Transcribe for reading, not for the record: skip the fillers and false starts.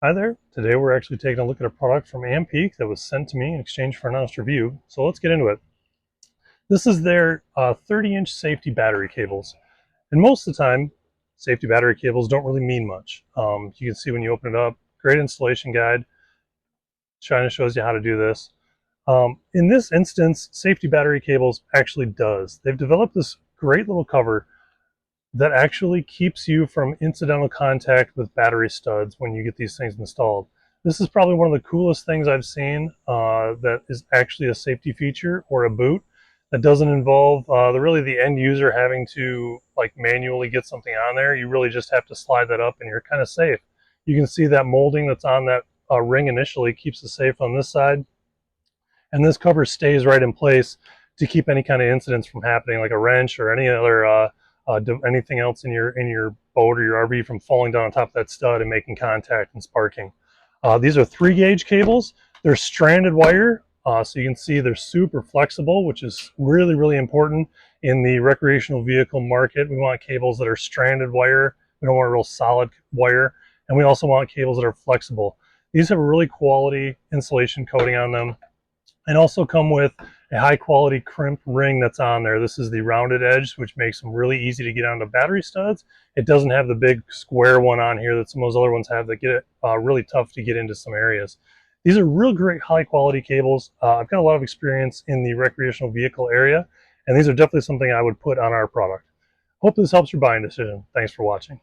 Hi there. Today we're actually taking a look at a product from Ampeak that was sent to me in exchange for an honest review. So let's get into it. This is their 30-inch safety battery cables. And most of the time, safety battery cables don't really mean much. You can see when you open it up, great installation guide. China shows you how to do this. In this instance, safety battery cables actually does. They've developed this great little cover that actually keeps you from incidental contact with battery studs when you get these things installed. This is probably one of the coolest things I've seen that is actually a safety feature or a boot that doesn't involve really the end user having to like manually get something on there. You really just have to slide that up and you're kind of safe. You can see that molding that's on that ring initially keeps it safe on this side, and this cover stays right in place to keep any kind of incidents from happening, like a wrench or any other anything else in your boat or your RV from falling down on top of that stud and making contact and sparking. These are 3-gauge cables. They're stranded wire, so you can see they're super flexible, which is really important in the recreational vehicle market. We want cables that are stranded wire. We don't want a real solid wire, and we also want cables that are flexible. These have a really quality insulation coating on them, and also come with a high quality crimp ring that's on there. This is the rounded edge, which makes them really easy to get onto battery studs. It doesn't have the big square one on here that some of those other ones have that get it really tough to get into some areas. These are real great high quality cables. I've got a lot of experience in the recreational vehicle area, and these are definitely something I would put on our product. Hope this helps your buying decision. Thanks for watching.